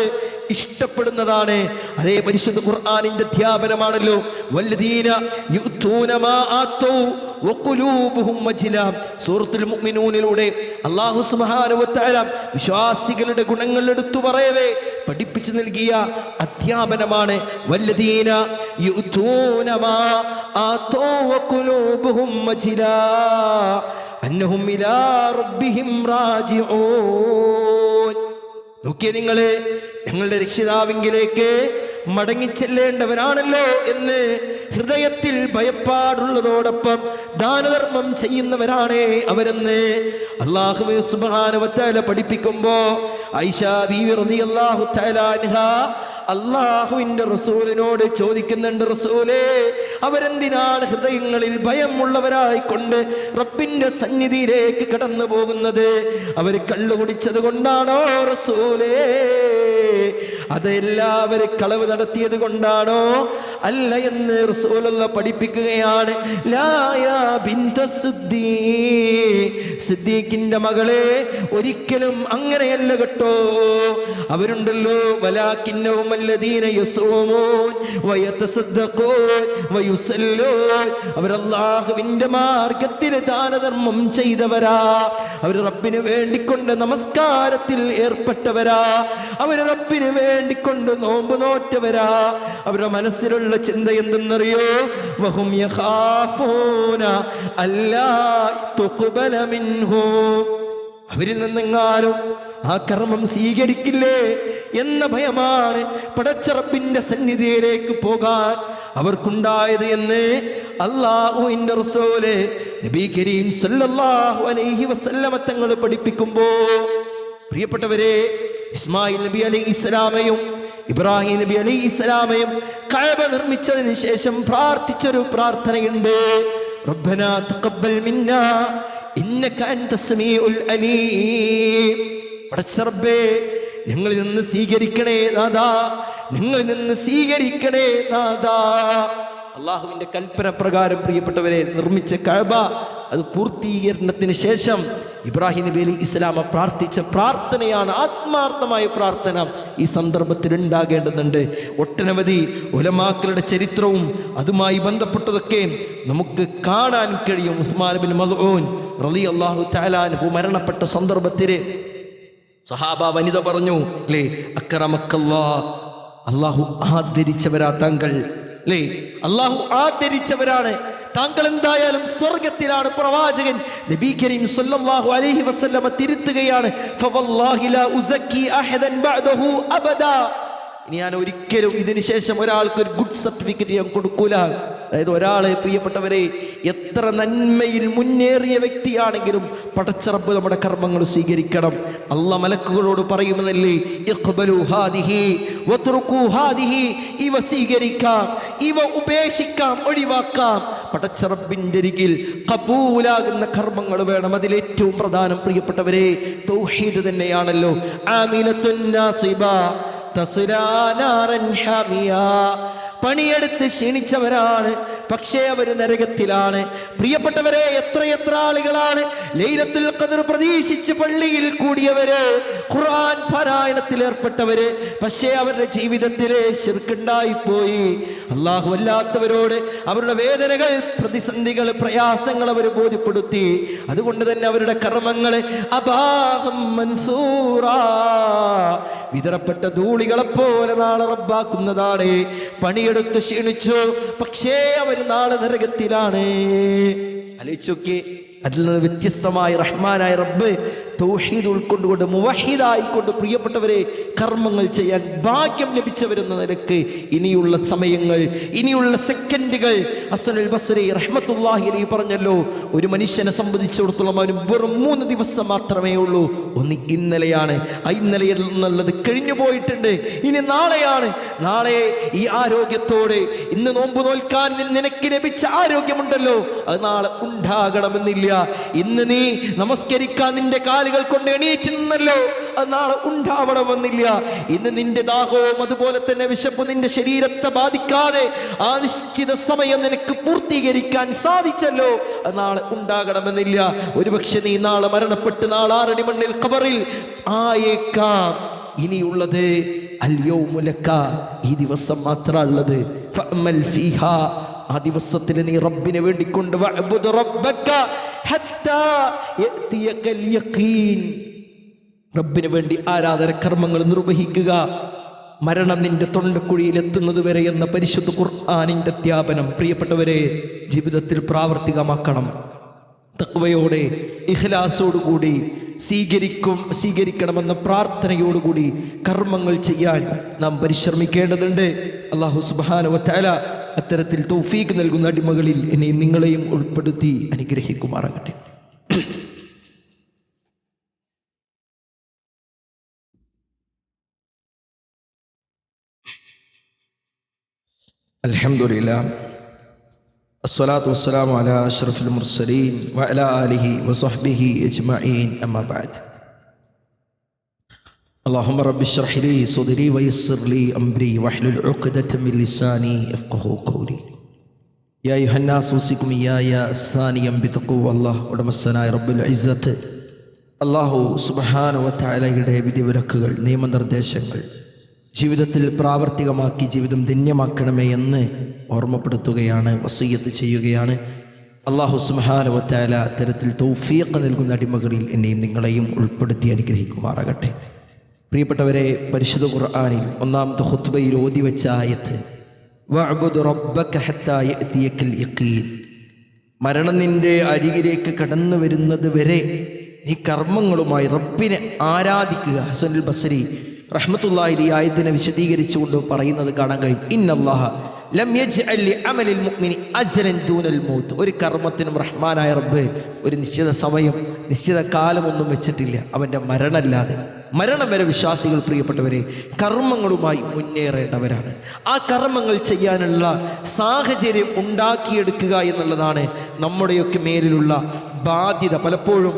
ഇഷ്ടപ്പെടുന്നതാണ്. അതേ പരിശുദ്ധ ഖുർആനിന്റെ അധ്യാപനമാണല്ലോ, വല്ലദീന യുഅ്തൂന മാ ആതൂ വഖുലൂബുഹും വജില. സൂറത്തുൽ മുഅ്മിനൂനിലൂടെ അല്ലാഹു സുബ്ഹാനഹു വ തആല വിശ്വാസികളുടെ ഗുണങ്ങൾ എടുത്തു പറയവേ പഠിപ്പിച്ചു നൽകിയ അധ്യാപനമാണ് വല്ലദീന യുഅ്തൂന മാ ആതൂ വഖുലൂബുഹും വജില അന്നഹും ഇലാ റബ്ബിഹിം റാജിഊൻ. നോക്കിയേ നിങ്ങളെ, ഞങ്ങളുടെ രക്ഷിതാവിങ്കിലേക്ക് മടങ്ങിച്ചെല്ലേണ്ടവരാണല്ലോ എന്ന് ഹൃദയത്തിൽ ഭയപ്പാടുള്ളതോടൊപ്പം ദാനധർമ്മം ചെയ്യുന്നവരാണേ അവരെന്ന് അല്ലാഹു സുബ്ഹാനഹു വ തആല പഠിപ്പിക്കുമ്പോ, ആയിഷ ബീവി റളിയല്ലാഹു തആല അൻഹാ അല്ലാഹുവിന്റെ റസൂലിനോട് ചോദിക്കുന്നുണ്ട്, റസൂലേ, അവരെന്തിനാണ് ഹൃദയങ്ങളിൽ ഭയമുള്ളവരായിക്കൊണ്ട് റബ്ബിന്റെ സന്നിധിയിലേക്ക് കടന്നു പോകുന്നത്? അവർ കള്ളു കുടിച്ചത് കൊണ്ടാണോ റസൂലേ? അതെല്ലാവരും കളവ് നടത്തിയത് കൊണ്ടാണോ? അല്ല എന്ന് റസൂലുള്ള പഠിപ്പിക്കുകയാണ്. സിദ്ദീഖിന്റെ മകളെ, ഒരിക്കലും അങ്ങനെയല്ല കേട്ടോ. അവരുണ്ടല്ലോ, വലാകിന്നഹും അല്ലദീന യസൂമൂൻ വയതസദ്ദഖൂൻ വയുസല്ലൂൻ, അവർ അല്ലാഹുവിന്റെ മാർഗ്ഗത്തിൽ ദാനധർമ്മം ചെയ്തവരാ, അവർ റബ്ബിന് വേണ്ടിക്കൊണ്ട് നമസ്കാരത്തിൽ ഏർപ്പെട്ടവരാ, അവർ റബ്ബിന് വേണ്ടിക്കൊണ്ട് നോമ്പ് നോറ്റവരാ. അവരുടെ മനസ്സിലുള്ള ചിന്ത എന്തെന്നറിയോ? വഹും യഖാഫൂന അല്ലാ തുഖ്ബല മിൻഹും, അവരിൽ നിന്നെങ്ങാനും ആ കർമ്മം സ്വീകരിക്കില്ലേ എന്ന ഭയമാണ് പടച്ചറപ്പിന്റെ സന്നിധിയിലേക്ക് പോകാൻ അവർക്കുണ്ടായത് എന്ന് അല്ലാഹുവിന്റെ റസൂല് നബി കരീം സല്ലല്ലാഹു അലൈഹി വസല്ലമ തങ്ങൾ പഠിപ്പിക്കുമ്പോൾ, പ്രിയപ്പെട്ടവരെ, ഇസ്മായിൽ നബി അലൈഹിസ്സലാമയും ഇബ്രാഹിം നബി അലൈഹിസ്സലാമയും കഅബ നിർമ്മിച്ചതിന് ശേഷം പ്രാർത്ഥിച്ചൊരു പ്രാർത്ഥനയുണ്ട്. റബ്ബനാ തഖബ്ബൽ മിന്നാ ഇന്നക അൻതസ് സമീഉൽ അലീം. പടച്ച റബ്ബേ, ഞങ്ങളിൽ നിന്ന് സ്വീകരിക്കണേ നാഥാ, ഞങ്ങളിൽ നിന്ന് സ്വീകരിക്കണേ നാഥാ. അള്ളാഹുവിന്റെ കൽപ്പന പ്രകാരം പ്രിയപ്പെട്ടവരെ നിർമ്മിച്ച കഅബ അത് പൂർത്തീകരണത്തിന് ശേഷം ഇബ്രാഹിം നബി അലൈഹി ഇസ്ലാമ പ്രാർത്ഥിച്ച പ്രാർത്ഥനയാണ്, ആത്മാർത്ഥമായ പ്രാർത്ഥന ഈ സന്ദർഭത്തിൽ ഉണ്ടാകേണ്ടതുണ്ട്. ഒട്ടനവധി ഉലമാക്കളുടെ ചരിത്രവും അതുമായി ബന്ധപ്പെട്ടതൊക്കെ നമുക്ക് കാണാൻ കഴിയും. ഉസ്മാൻ ബിൻ മദ്ഊൻ റളിയല്ലാഹു തആല അൻഹു മരണപ്പെട്ട സന്ദർഭത്തിൽ സഹാബ വനിത പറഞ്ഞു, അല്ലേ, അക്രമക്കല്ലാഹ്, അള്ളാഹു ആദരിച്ചവരാ താങ്കൾ, അല്ലേ, അള്ളാഹു ആദരിച്ചവരാണ് താങ്കൾ, എന്തായാലും സ്വർഗത്തിലാണ്. പ്രവാചകൻ നബി കരീം സല്ലല്ലാഹു അലൈഹി വസല്ലമ തിരുത്തുകയാണ്, ഫവല്ലാഹി ലാ ഉസക്കി അഹദൻ ബഅദഹു അബദാ. ഞാൻ ഒരിക്കലും ഇതിനു ശേഷം ഒരാൾക്ക് ഒരു ഗുഡ് സർട്ടിഫിക്കറ്റ് ഞാൻ കൊടുക്കൂല. അതായത് ഒരാളെ, പ്രിയപ്പെട്ടവരെ, എത്ര നന്മയിൽ മുന്നേറിയ വ്യക്തിയാണെങ്കിലും പടച്ചറബ് നമ്മുടെ കർമ്മങ്ങൾ സ്വീകരിക്കണം. അല്ലാഹ് മലക്കുകളോട് പറയുമെന്നല്ലേ, ഇഖ്ബലു ഹാദിഹി വത്റുകു ഹാദിഹി, ഇവ സ്വീകരിക്കാം, ഇവ ഉപേക്ഷിക്കാം, ഒഴിവാക്കാം. പടച്ചറബിന്റെ അരികിൽ ഖബൂലാകുന്ന കർമ്മങ്ങൾ വേണം. അതിലേറ്റവും പ്രധാനം പ്രിയപ്പെട്ടവരെ തൗഹീദ് തന്നെയാണല്ലോ. ആമിനത്തുൻ നാസിബ തസ്ലാ നാരൻ ഹമിയാ, പണിയെടുത്ത് ക്ഷീണിച്ചവരാണ്, പക്ഷേ അവർ നരകത്തിലാണ്. പ്രിയപ്പെട്ടവരെ, എത്രയെത്ര ആളുകളാണ് ലൈലത്തുൽ ഖദ്ർ പ്രതീക്ഷിച്ച് പള്ളിയിൽ കൂടിയവര്, ഖുർആൻ പാരായണത്തിൽ ഏർപ്പെട്ടവര്, പക്ഷേ അവരുടെ ജീവിതത്തിലെ ശിർക്കുണ്ടായിപ്പോയി. അല്ലാഹു അല്ലാത്തവരോട് അവരുടെ വേദനകൾ, പ്രതിസന്ധികൾ, പ്രയാസങ്ങൾ അവർ ബോധ്യപ്പെടുത്തി. അതുകൊണ്ട് തന്നെ അവരുടെ കർമ്മങ്ങൾ അബാഹം മൻസൂറാ, വിതറപ്പെട്ട ധൂളികളെപ്പോലെ നാളെ റബ്ബാക്കുന്നതാണ്. പണിയെടുത്ത് ക്ഷീണിച്ചു, പക്ഷേ അവർ നാളെ നരകത്തിലാണ്. ആലോചിച്ചൊക്കെ, അതിൽ നിന്ന് വ്യത്യസ്തമായി റഹ്മാനായ റബ്ബ് തൗഹീദ് ഉൾക്കൊണ്ടുകൊണ്ട് മുവഹിദായിക്കൊണ്ട് പ്രിയപ്പെട്ടവരെ കർമ്മങ്ങൾ ചെയ്യാൻ ഭാഗ്യം ലഭിച്ചവരെന്ന നിലക്ക് ഇനിയുള്ള സമയങ്ങൾ, ഇനിയുള്ള സെക്കൻഡുകൾ, ഹസനുൽ ബസ്രി റഹ്മത്തുള്ളാഹി അലൈഹി പറഞ്ഞല്ലോ, ഒരു മനുഷ്യനെ സംബന്ധിച്ചിടത്തോളം അവന് വെറും 3 ദിവസം മാത്രമേ ഉള്ളൂ. ഒന്ന് ഇന്നലെയാണ്, ഇന്നലെ എന്നുള്ളത് കഴിഞ്ഞു പോയിട്ടുണ്ട്, ഇനി നാളെയാണ്. നാളെ ഈ ആരോഗ്യത്തോടെ ഇന്ന് നോമ്പ് നോൽക്കാൻ നിനക്ക് ലഭിച്ച ആരോഗ്യമുണ്ടല്ലോ, അത് നാളെ ഉണ്ടാകണമെന്നില്ല. ഇന്ന് നീ നമസ്കരിക്കാൻ നിന്റെ കാലുകൾ കൊണ്ട് എണീറ്റ് നിന്നല്ലോ, അത് നാളെ ഉണ്ടാവണമെന്നില്ല. ഇന്ന് നിന്റെ ദാഹവും അതുപോലെ തന്നെ വിശപ്പ് നിന്റെ ശരീരത്തെ ബാധിക്കാതെ ആ നിശ്ചിത സമയം നിനക്ക് പൂർത്തീകരിക്കാൻ സാധിച്ചല്ലോ, അത് നാളെ ഉണ്ടാകണമെന്നില്ല. ഒരുപക്ഷെ നീ നാളെ മരണപ്പെട്ട് നാളെ 6 അടി മണ്ണിൽ ഖബറിൽ ആയേക്കാം. ഇനിയുള്ളത് അൽയൗമു ലക, ഈ ദിവസം മാത്രമുള്ളത്. ഫഅമൽ ഫീഹാ, ആ ദിവസത്തിൽ നീ റബ്ബിനെ വേണ്ടിക്കൊണ്ട് വഅബ്ദു റബ്ബക ഹത്താ യഅതിയകൽ യഖീൻ, റബ്ബിന് വേണ്ടി ആരാധന കർമ്മങ്ങൾ നിർവഹിക്കുക, മരണം നിന്റെ തൊണ്ടക്കുഴിയിൽ എത്തുന്നത് വരെ എന്ന പരിശുദ്ധ ഖുർആനിന്റെ അധ്യാപനം പ്രിയപ്പെട്ടവരെ ജീവിതത്തിൽ പ്രാവർത്തികമാക്കണം. തഖ്വയോടെ ഇഖ്ലാസോടുകൂടി സ്വീകരിക്കണമെന്ന പ്രാർത്ഥനയോടുകൂടി കർമ്മങ്ങൾ ചെയ്യാൻ നാം പരിശ്രമിക്കേണ്ടതുണ്ട്. അല്ലാഹു സുബ്ഹാനഹു വ തആല അത്തരത്തിൽ തൗഫീഖ് നൽകുന്ന അടിമകളിൽ എന്നെയും നിങ്ങളെയും ഉൾപ്പെടുത്തി അനുഗ്രഹിക്കുമാറാകട്ടെ. അൽഹംദുലില്ലാഹ്, അസ്സലാത്തു വസ്സലാമു അലാ അഷ്റഫിൽ മുർസലീൻ വഅലാ ആലിഹി വസഹ്ബിഹി അജ്മഈൻ, അമ്മാ ബഅദ്. اللهم رب اشرح لي صدري ويسر لي امري واحلل عقدة من لساني يفقهوا قولي. يا ايها الناس اوصيكم اياي ثانيا بتقوى الله. ഉടമസ്ഥനായ റബ്ബുൽ ഇസ്സത്ത് അല്ലാഹു സുബ്ഹാനഹു വ തആലയുടെ വിധിവിലക്കുകൾ, നിയമനിർദ്ദേശങ്ങൾ ജീവിതത്തിൽ പ്രാവർത്തികമാക്കി ജീവിതം ധന്യമാക്കണമേ എന്ന് ഓർമ്മപ്പെടുത്തുകയാണ്, വസിയ്യത്ത് ചെയ്യുകയാണ്. അല്ലാഹു സുബ്ഹാനഹു വ തആല അത്തരത്തിൽ തൗഫീഖ് നൽകുന്ന അടിമകളിൽ എന്നെയും നിങ്ങളെയും ഉൾപ്പെടുത്തി അനുഗ്രഹിക്കുമാറാകട്ടെ. പ്രിയപ്പെട്ടവരെ, പരിശുദ്ധ ഖുർആനിൽ 1-ാമത്തെ ഖുത്ബയിൽ ഓതി വെച്ച ആയത്ത് വഅബ്ദു റബ്ബക ഹത്താ യഅതിയകൽ യഖീൻ, മരണം നിന്റെ അരികിലേക്ക് കടന്നു വരുന്നത് വരെ നീ കർമ്മങ്ങളുമായി റബ്ബിനെ ആരാധിക്കുക. ഹസനുൽ ബസ്രി റഹ്മത്തുള്ളാഹി അലൈഹി ആയത്തിനെ വിശദീകരിച്ചുകൊണ്ട് പറയുന്നത് കാണാൻ കഴിയും. ഇന്നല്ലാഹ ലം യജ്അൽ ലിഅമലിൽ മുഅ്മിനി അജ്റൻ ദൂനൽ മൗത്ത്. ഒരു കർമ്മത്തിനും റഹ്മാനായ റബ്ബ് ഒരു നിശ്ചിത സമയം നിശ്ചിത കാലമൊന്നും വെച്ചിട്ടില്ല അവൻ്റെ മരണമല്ലാതെ. മരണം വരെ വിശ്വാസികൾ, പ്രിയപ്പെട്ടവരെ, കർമ്മങ്ങളുമായി മുന്നേറേണ്ടവരാണ്. ആ കർമ്മങ്ങൾ ചെയ്യാനുള്ള സാഹചര്യം ഉണ്ടാക്കിയെടുക്കുക എന്നുള്ളതാണ് നമ്മുടെയൊക്കെ മേലിലുള്ള ബാധ്യത. പലപ്പോഴും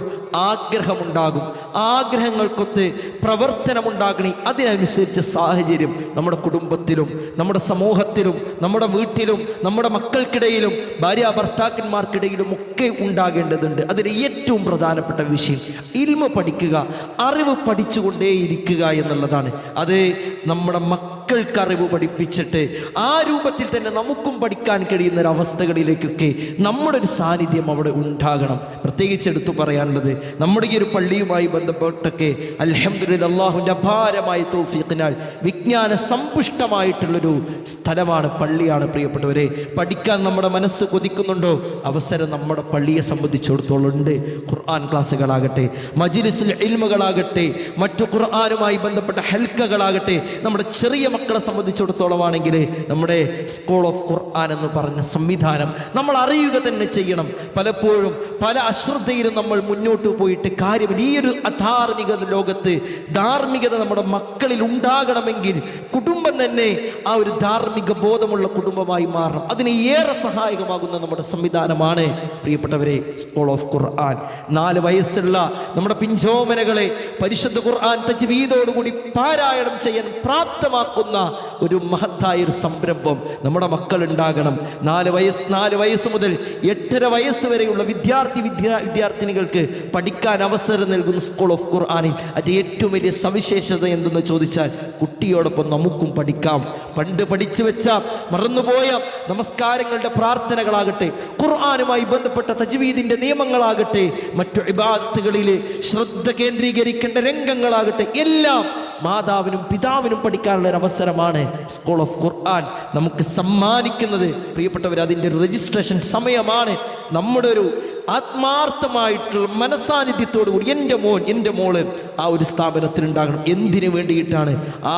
ആഗ്രഹമുണ്ടാകും, ആഗ്രഹങ്ങൾക്കൊത്ത് പ്രവർത്തനമുണ്ടാകണേ. അതിനനുസരിച്ച് സാഹചര്യം നമ്മുടെ കുടുംബത്തിലും നമ്മുടെ സമൂഹത്തിലും നമ്മുടെ വീട്ടിലും നമ്മുടെ മക്കൾക്കിടയിലും ഭാര്യ ഭർത്താക്കന്മാർക്കിടയിലും ഒക്കെ ഉണ്ടാകേണ്ടതുണ്ട്. അതിൽ ഏറ്റവും പ്രധാനപ്പെട്ട വിഷയം ഇൽമ പഠിക്കുക, അറിവ് പഠിച്ചുകൊണ്ടേയിരിക്കുക എന്നുള്ളതാണ്. അത് നമ്മുടെ മക്കൾക്ക് അറിവ് പഠിപ്പിച്ചിട്ട് ആ രൂപത്തിൽ തന്നെ നമുക്കും പഠിക്കാൻ കഴിയുന്ന ഒരവസ്ഥകളിലേക്കൊക്കെ നമ്മുടെ ഒരു സാന്നിധ്യം അവിടെ ഉണ്ടാകണം. പ്രത്യേകിച്ച് എടുത്തു പറയാനുള്ളത് നമ്മുടെ ഈ ഒരു പള്ളിയുമായി ബന്ധപ്പെട്ടൊക്കെ അൽഹംദുലില്ലാഹ് അല്ലാഹുവിൻ്റെ അപാരമായ തൗഫീഖിനാൽ വിജ്ഞാന സമ്പുഷ്ടമായിട്ടുള്ളൊരു സ്ഥലമാണ്, പള്ളിയാണ്. പ്രിയപ്പെട്ടവരെ, പഠിക്കാൻ നമ്മുടെ മനസ്സ് കൊതിക്കുന്നുണ്ടോ? അവസരം നമ്മുടെ പള്ളിയെ സംബന്ധിച്ചിടത്തോളം ഉണ്ട്. ഖുർആൻ ക്ലാസ്സുകളാകട്ടെ, മജ്ലിസുൽ ഇൽമുകളാകട്ടെ, മറ്റു ഖുർആനുമായി ബന്ധപ്പെട്ട ഹൽക്കകളാകട്ടെ, നമ്മുടെ ചെറിയ മക്കളെ സംബന്ധിച്ചിടത്തോളം ആണെങ്കിൽ നമ്മുടെ സ്കൂൾ ഓഫ് ഖുർആൻ എന്ന് പറഞ്ഞ സംവിധാനം നമ്മൾ അറിയുക തന്നെ ചെയ്യണം. പലപ്പോഴും പല അശ്രദ്ധയിലും നമ്മൾ മുന്നോട്ട് പോയിട്ട് കാര്യമില്ല. ഈ ഒരു അധാർമികത ലോകത്ത് ധാർമ്മികത നമ്മുടെ മക്കളിൽ ഉണ്ടാകണമെങ്കിൽ കുടുംബം തന്നെ ആ ഒരു ധാർമ്മിക ബോധമുള്ള കുടുംബമായി മാറണം. അതിന് ഏറെ സഹായകമാകുന്ന നമ്മുടെ സംവിധാനമാണ്, പ്രിയപ്പെട്ടവരെ, സ്കൂൾ ഓഫ് ഖുർആൻ. 4 വയസ്സുള്ള നമ്മുടെ പിഞ്ചോമനകളെ പരിശുദ്ധ ഖുർആൻ തജ്വീദോടുകൂടി പാരായണം ചെയ്യാൻ പ്രാപ്തമാക്കുന്ന ഒരു മഹത്തായ ഒരു സംരംഭം നമ്മുടെ മക്കൾ ഉണ്ടാകണം. 4 വയസ്സ് മുതൽ 8.5 വയസ്സ് വരെയുള്ള വിദ്യാർത്ഥിനികൾക്ക് പഠിക്കാൻ അവസരം നൽകുന്ന സ്കൂൾ ഓഫ് ഖുർആനിൽ അതിൻ്റെ ഏറ്റവും വലിയ സവിശേഷത എന്തെന്ന് ചോദിച്ചാൽ കുട്ടിയോടൊപ്പം നമുക്കും പഠിക്കാം. പണ്ട് പഠിച്ചു വെച്ച മറന്നുപോയ നമസ്കാരങ്ങളുടെ പ്രാർത്ഥനകളാകട്ടെ, ഖുർആനുമായി ബന്ധപ്പെട്ട തജ്വീദിൻ്റെ നിയമങ്ങളാകട്ടെ, മറ്റു ഇബാദത്തുകളിൽ ശ്രദ്ധ കേന്ദ്രീകരിക്കേണ്ട രംഗങ്ങളാകട്ടെ, എല്ലാം മാതാവിനും പിതാവിനും പഠിക്കാനുള്ള ഒരു അവസരമാണ് സ്കൂൾ ഓഫ് ഖുർആൻ നമുക്ക് സമ്മാനിക്കുന്നത്. പ്രിയപ്പെട്ടവർ, അതിൻ്റെ ഒരു രജിസ്ട്രേഷൻ സമയമാണ്. നമ്മുടെ ഒരു ആത്മാർത്ഥമായിട്ടുള്ള മനസാന്നിധ്യത്തോടു കൂടി എൻ്റെ മോൻ എൻ്റെ മോള് ആ ഒരു സ്ഥാപനത്തിൽ ഉണ്ടാകണം. എന്തിനു വേണ്ടിയിട്ടാണ്? ആ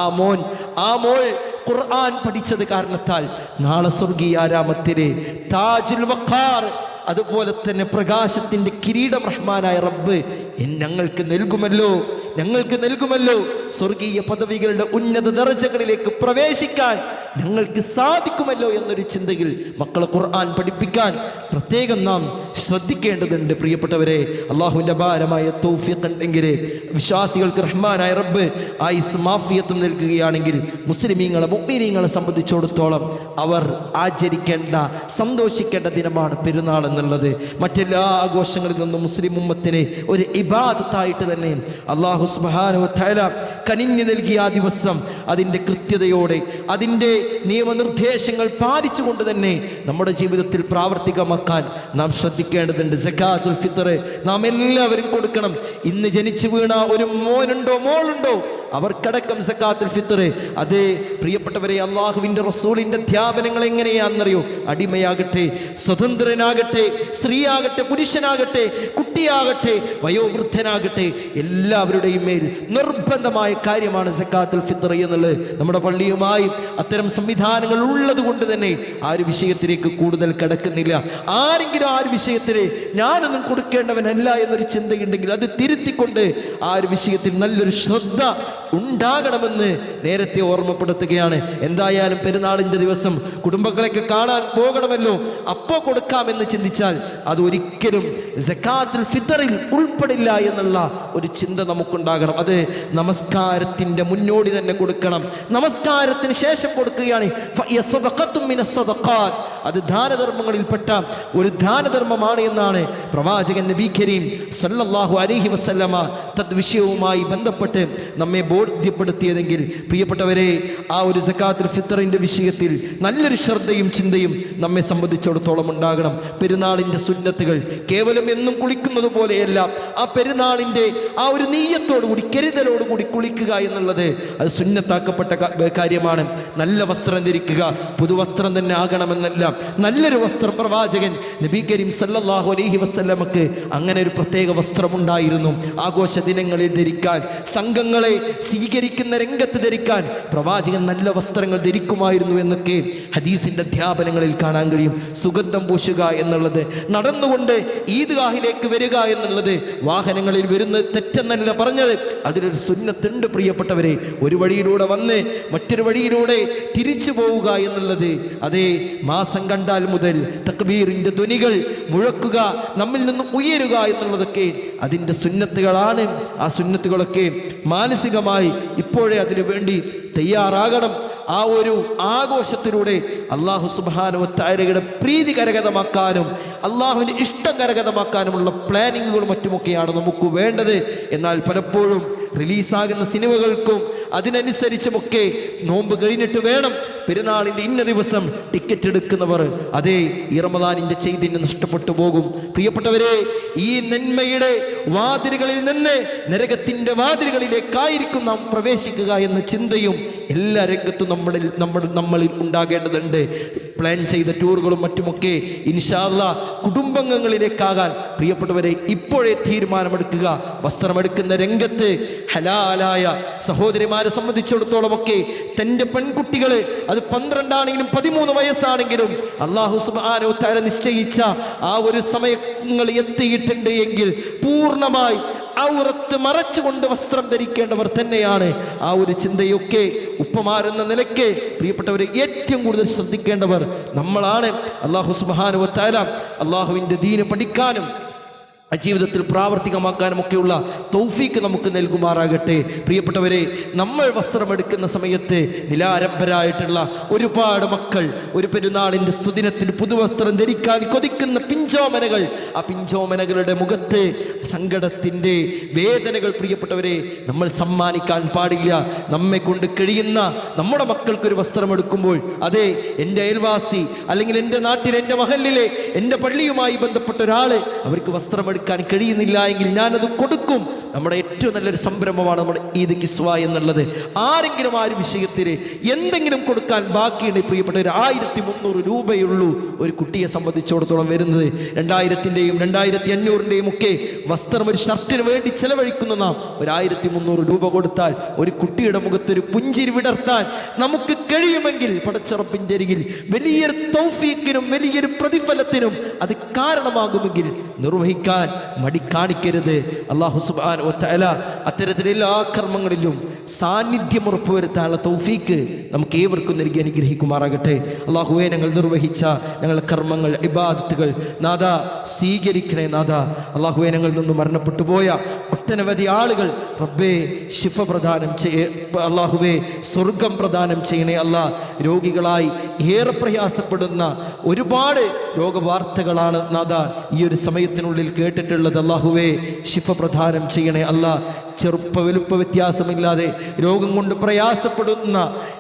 മോൾ ഖുർആൻ പഠിച്ചത് കാരണത്താൽ നാളെ സ്വർഗീയാരാമത്തിലെ താജുൽ വഖാർ, അതുപോലെ തന്നെ പ്രകാശത്തിൻ്റെ കിരീടം റഹ്മാനായ റബ്ബ് ഞങ്ങൾക്ക് നൽകുമല്ലോ. സ്വർഗീയ പദവികളുടെ ഉന്നത ദർജകളിലേക്ക് പ്രവേശിക്കാൻ ഞങ്ങൾക്ക് സാധിക്കുമല്ലോ എന്നൊരു ചിന്തയിൽ മക്കളെ ഖുർആൻ പഠിപ്പിക്കാൻ പ്രത്യേകം നാം ശ്രദ്ധിക്കേണ്ടതുണ്ട്. പ്രിയപ്പെട്ടവരെ, അള്ളാഹുവിൻ്റെ അപാരമായ തൗഫീഖ് ഉണ്ടെങ്കിൽ വിശ്വാസികൾക്ക് റഹ്മാനായ റബ്ബ് ആയുസ് മാഫിയത്തും നൽകുകയാണെങ്കിൽ മുസ്ലിമീങ്ങളെ മുഅ്മിനീങ്ങളെ സംബന്ധിച്ചിടത്തോളം അവർ ആചരിക്കേണ്ട സന്തോഷിക്കേണ്ട ദിനമാണ് പെരുന്നാൾ എന്നുള്ളത്. മറ്റെല്ലാ ആഘോഷങ്ങളിൽ നിന്നും മുസ്ലിം ഉമ്മത്തിനെ ഒരു ഇബാദത്തായിട്ട് തന്നെ അള്ളാഹു സുബ്ഹാനഹു വ തആല കനിഞ്ഞു നൽകിയ ആ ദിവസം അതിൻ്റെ കൃത്യതയോടെ അതിൻ്റെ നിയമനിർദ്ദേശങ്ങൾ പാലിച്ചുകൊണ്ട് തന്നെ നമ്മുടെ ജീവിതത്തിൽ പ്രാവർത്തികമാക്കാൻ നാം ശ്രദ്ധിക്കേണ്ടതുണ്ട്. സകാത്തുൽ ഫിത്ർ നാം എല്ലാവരും കൊടുക്കണം. ഇന്ന് ജനിച്ചു വീണ ഒരു മോനുണ്ടോ മോളുണ്ടോ അവർക്കടക്കം സകാത്തുൽ ഫിത്ർ. അതേ പ്രിയപ്പെട്ടവരെ, അള്ളാഹുവിൻ്റെ റസൂലിൻ്റെ അധ്യാപനങ്ങൾ എങ്ങനെയാണെന്നറിയോ? അടിമയാകട്ടെ, സ്വതന്ത്രനാകട്ടെ, സ്ത്രീയാകട്ടെ, പുരുഷനാകട്ടെ, കുട്ടിയാകട്ടെ, വയോവൃദ്ധനാകട്ടെ, എല്ലാവരുടെയും മേൽ നിർബന്ധമായ കാര്യമാണ് സകാത്തുൽ ഫിത്ർ എന്നുള്ളത്. നമ്മുടെ പള്ളിയുമായി അത്തരം സംവിധാനങ്ങൾ ഉള്ളത് കൊണ്ട് തന്നെ ആ ഒരു വിഷയത്തിലേക്ക് കൂടുതൽ കടക്കുന്നില്ല. ആരെങ്കിലും ആ ഒരു വിഷയത്തിന് ഞാനൊന്നും കൊടുക്കേണ്ടവനല്ല എന്നൊരു ചിന്തയുണ്ടെങ്കിൽ അത് തിരുത്തിക്കൊണ്ട് ആ ഒരു വിഷയത്തിൽ നല്ലൊരു ശ്രദ്ധ ഉണ്ടാകണമെന്ന് നേരത്തെ ഓർമ്മപ്പെടുത്തുകയാണ്. എന്തായാലും പെരുന്നാളിൻ്റെ ദിവസം കുടുംബങ്ങളെയൊക്കെ കാണാൻ പോകണമല്ലോ, അപ്പോൾ കൊടുക്കാമെന്ന് ചിന്തിച്ചാൽ അത് ഒരിക്കലും സകാത്തുൽ ഫിത്റിൽ ഉൾപ്പെടില്ല എന്നുള്ള ഒരു ചിന്ത നമുക്കുണ്ടാകണം. അത് നമസ്കാരത്തിൻ്റെ മുന്നോടി തന്നെ കൊടുക്കണം. നമസ്കാരത്തിന് ശേഷം കൊടുക്കുകയാണ്. അത് ദാനധർമ്മങ്ങളിൽപ്പെട്ട ഒരു ദാനധർമ്മമാണ് എന്നാണ് പ്രവാചകൻ നബി കരീം സല്ലല്ലാഹു അലൈഹി വസല്ലമ തദ്വിഷയവുമായി ബന്ധപ്പെട്ട് നമ്മെ ബോധ്യപ്പെടുത്തിയതെങ്കിൽ പ്രിയപ്പെട്ടവരെ, ആ ഒരു സക്കാത്തുൽ ഫിത്തറിന്റെ വിഷയത്തിൽ നല്ലൊരു ശ്രദ്ധയും ചിന്തയും നമ്മെ സംബന്ധിച്ചിടത്തോളം ഉണ്ടാകണം. പെരുന്നാളിന്റെ സുന്നത്തുകൾ കേവലം എന്നും കുളിക്കുന്നത് പോലെയല്ല. ആ പെരുന്നാളിന്റെ ആ ഒരു നീയത്തോടുകൂടി, കരുതലോടുകൂടി കുളിക്കുക എന്നുള്ളത് അത് സുന്നത്താക്കപ്പെട്ട കാര്യമാണ്. നല്ല വസ്ത്രം ധരിക്കുക, പുതുവസ്ത്രം തന്നെ ആകണമെന്നല്ല. നല്ലൊരു വസ്ത്രം, പ്രവാചകൻ നബി കരീം സല്ലല്ലാഹു അലൈഹി വസല്ലമക്ക് അങ്ങനെ ഒരു പ്രത്യേക വസ്ത്രമുണ്ടായിരുന്നു. ആഘോഷ ദിനങ്ങളിൽ ധരിക്കാൻ, സംഘങ്ങളെ സ്വീകരിക്കുന്ന രംഗത്ത് ധരിക്കാൻ പ്രവാചകൻ നല്ല വസ്ത്രങ്ങൾ ധരിക്കുമായിരുന്നു എന്നൊക്കെ ഹദീസിന്റെ അധ്യാപനങ്ങളിൽ കാണാൻ കഴിയും. സുഗന്ധം പൂശുക എന്നുള്ളത്, നടന്നുകൊണ്ട് ഈദ്ഗാഹിലേക്ക് വരിക എന്നുള്ളത്, വാഹനങ്ങളിൽ വരുന്നത് തെറ്റെന്നല്ല പറഞ്ഞത്, അതിലൊരു സുന്നത്തുണ്ട് പ്രിയപ്പെട്ടവരെ. ഒരു വഴിയിലൂടെ വന്ന് മറ്റൊരു വഴിയിലൂടെ തിരിച്ചു പോവുക എന്നുള്ളത്, അതേ മാസം കണ്ടാൽ മുതൽ തക്ബീറിന്റെ ധ്വനികൾ മുഴക്കുക, നമ്മിൽ നിന്ന് ഉയരുക എന്നുള്ളതൊക്കെ അതിൻ്റെ സുന്നത്തുകളാണ്. ആ സുന്നത്തുകളൊക്കെ മാനസികമായി ഇപ്പോഴേ അതിനു വേണ്ടി തയ്യാറാകണം. ആ ഒരു ആഘോഷത്തിലൂടെ അല്ലാഹു സുബ്ഹാനഹു വ തആലയുടെ പ്രീതി കരഗതമാക്കാനും അള്ളാഹുവിൻ്റെ ഇഷ്ടം കരഗതമാക്കാനുമുള്ള പ്ലാനിങ്ങുകളും മറ്റുമൊക്കെയാണ് നമുക്ക് വേണ്ടത്. എന്നാൽ പലപ്പോഴും റിലീസാകുന്ന സിനിമകൾക്കും അതിനനുസരിച്ചുമൊക്കെ നോമ്പ് കഴിഞ്ഞിട്ട് വേണം പെരുന്നാളിൻ്റെ ഇന്ന ദിവസം ടിക്കറ്റ് എടുക്കുന്നവർ, അതേ ഈ റമദാനിൻ്റെ ചൈതന്യം നഷ്ടപ്പെട്ടു പോകും. പ്രിയപ്പെട്ടവരെ, ഈ നന്മയുടെ വാതിലുകളിൽ നിന്ന് നരകത്തിൻ്റെ വാതിലുകളിലേക്കായിരിക്കും നാം പ്രവേശിക്കുക എന്ന ചിന്തയും എല്ലാ രംഗത്തും നമ്മളിൽ ഉണ്ടാകേണ്ടതുണ്ട്. പ്ലാൻ ചെയ്ത ടൂറുകളും മറ്റുമൊക്കെ ഇൻഷാ അല്ലാഹ് കുടുംബങ്ങളിലേക്കാകാൻ പ്രിയപ്പെട്ടവരെ ഇപ്പോഴേ തീരുമാനമെടുക്കുക. വസ്ത്രമെടുക്കുന്ന രംഗത്ത് ഹലാലായ സഹോദരിമാരെ സംബന്ധിച്ചിടത്തോളമൊക്കെ തൻ്റെ പെൺകുട്ടികൾ, അത് 12 ആണെങ്കിലും 13 വയസ്സാണെങ്കിലും അല്ലാഹു സുബ്ഹാനഹു വ തആല നിശ്ചയിച്ച ആ ഒരു സമയങ്ങൾ എത്തിയിട്ടുണ്ട് എങ്കിൽ പൂർണ്ണമായി ഔറത്ത് മറച്ചുകൊണ്ട് വസ്ത്രം ധരിക്കേണ്ടവർ തന്നെയാണ്. ആ ഒരു ചിന്തയൊക്കെ ഉപ്പമാരെന്ന നിലയ്ക്ക് പ്രിയപ്പെട്ടവരെ ഏറ്റവും കൂടുതൽ ശ്രദ്ധിക്കേണ്ടവർ നമ്മളാണ്. അല്ലാഹു സുബ്ഹാനഹു വ തആല അല്ലാഹുവിൻ്റെ ദീന് പഠിക്കാനും ജീവിതത്തിൽ പ്രാവർത്തികമാക്കാനും ഒക്കെയുള്ള തൗഫീക്ക് നമുക്ക് നൽകുമാറാകട്ടെ. പ്രിയപ്പെട്ടവരെ, നമ്മൾ വസ്ത്രമെടുക്കുന്ന സമയത്ത് നിലാരംഭരായിട്ടുള്ള ഒരുപാട് മക്കൾ ഒരു പെരുന്നാളിൻ്റെ സുദിനത്തിൽ പുതുവസ്ത്രം ധരിക്കാൻ കൊതിക്കുന്ന പിഞ്ചോമനകൾ, ആ പിഞ്ചോമനകളുടെ മുഖത്ത് സങ്കടത്തിൻ്റെ വേദനകൾ പ്രിയപ്പെട്ടവരെ നമ്മൾ സമ്മാനിക്കാൻ പാടില്ല. നമ്മെ കൊണ്ട് കഴിയുന്ന നമ്മുടെ മക്കൾക്കൊരു വസ്ത്രമെടുക്കുമ്പോൾ, അതെ എൻ്റെ അയൽവാസി അല്ലെങ്കിൽ എൻ്റെ നാട്ടിൽ, എൻ്റെ മഹല്ലിലെ, എൻ്റെ പള്ളിയുമായി ബന്ധപ്പെട്ട ഒരാൾ അവർക്ക് വസ്ത്രമെടുക്കാൻ കഴിയുന്നില്ല എങ്കിൽ ഞാനത് കൊടുക്കും. നമ്മുടെ ഏറ്റവും നല്ലൊരു സംരംഭമാണ് നമ്മുടെ ഈദ് കിസ്വ എന്നുള്ളത്. ആരെങ്കിലും ആ ഒരു വിഷയത്തിൽ എന്തെങ്കിലും കൊടുക്കാൻ ബാക്കിയുണ്ട് പ്രിയപ്പെട്ടവർ, 1300 രൂപയുള്ളൂ ഒരു കുട്ടിയെ സംബന്ധിച്ചിടത്തോളം വരുന്നത്. 2000-ൻ്റെയും 2500-ൻ്റെയും ഒക്കെ വസ്ത്രം ഒരു ഷർട്ടിന് വേണ്ടി ചെലവഴിക്കുന്ന നാം 1300 രൂപ കൊടുത്താൽ ഒരു കുട്ടിയുടെ മുഖത്തൊരു പുഞ്ചിരി വിടർത്താൻ നമുക്ക് കഴിയുമെങ്കിൽ പടച്ചറപ്പിൻ്റെ അരികിൽ വലിയൊരു തൗഫീക്കിനും വലിയൊരു പ്രതിഫലത്തിനും അത് കാരണമാകുമെങ്കിൽ നിർവഹിക്കാൻ മടി കാണിക്കരുത്. അല്ലാഹു സുബ്ഹാനഹു വ തആല അത്തരത്തിലുള്ള എല്ലാ കർമ്മങ്ങളിലും സാന്നിധ്യം ഉറപ്പുവരുത്താനുള്ള തൗഫീക്ക് നമുക്ക് ഏവർക്കും നൽകി അനുഗ്രഹിക്കുമാറാകട്ടെ. അല്ലാഹുവേ, ഞങ്ങൾ നിർവഹിച്ച ഞങ്ങളുടെ കർമ്മങ്ങൾ, ഇബാദത്തുകൾ നാഥ സ്വീകരിക്കണേ നാഥ. അല്ലാഹുവേ, ഞങ്ങളിൽ നിന്ന് മരണപ്പെട്ടു പോയ ഒട്ടനവധി ആളുകൾ റബ്ബേ ശിഫ പ്രദാനം അല്ലാഹുവേ സ്വർഗം പ്രദാനം ചെയ്യണേ അല്ലാ. രോഗികളായി ഏറെ പ്രയാസപ്പെടുന്ന ഒരുപാട് രോഗവാർത്തകളാണ് നാഥ ഈ ഒരു സമയത്തിനുള്ളിൽ കേട്ടിട്ടുള്ളത്. അല്ലാഹുവേ ശിഫ പ്രദാനം ചെയ്യണേ അല്ലാ. ചെറുപ്പ വലുപ്പ വ്യത്യാസമില്ലാതെ രോഗം കൊണ്ട് പ്രയാസപ്പെടുന്ന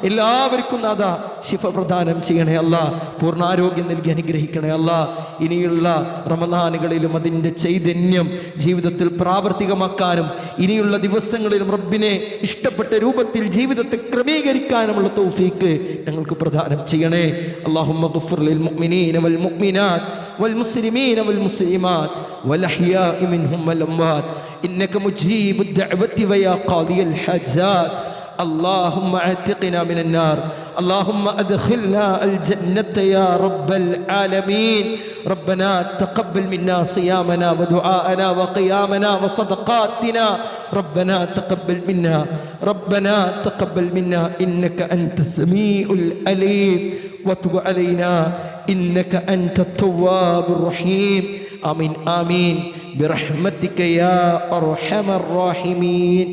എല്ലാവർക്കും നാഥ ശിഫ പ്രദാനം ചെയ്യണേ അല്ലാ. പൂർണ്ണാരോഗ്യം നൽകി അനുഗ്രഹിക്കണേ അല്ലാ. ഇനിയുള്ള റമദാനുകളിലും അതിൻ്റെ ചൈതന്യം ജീവിതത്തിൽ പ്രാവർത്തികമാക്കാനും ഇനിയുള്ള ദിവസങ്ങളിലും റബ്ബിനെ ഇഷ്ടപ്പെട്ട രൂപത്തിൽ ജീവിതത്തെ ക്രമീകരിക്കാനുമുള്ള തൗഫീക്ക് ഞങ്ങൾക്ക് പ്രദാനം ചെയ്യണേ. അല്ലാഹുമ്മ ഗ്ഫിർ ലിൽ മുഅ്മിനീന വൽ മുഅ്മിനാത്ത് വൽ മുസ്ലിമീന വൽ മുസ്ലിമാത്ത് വൽ അഹ്യാഇ മിൻഹും വൽ അംവാത്ത് إنك مجيب الدعوة ويا قاضي الحاجات. اللهم اعتقنا من النار، اللهم أدخلنا الجنة يا رب العالمين. ربنا تقبل منا صيامنا ودعاءنا وقيامنا وصدقاتنا. ربنا تقبل منا، ربنا تقبل منا إنك أنت السميع العليم وتب علينا إنك أنت التواب الرحيم. آمين آمين برحمتك يا أرحم الراحمين.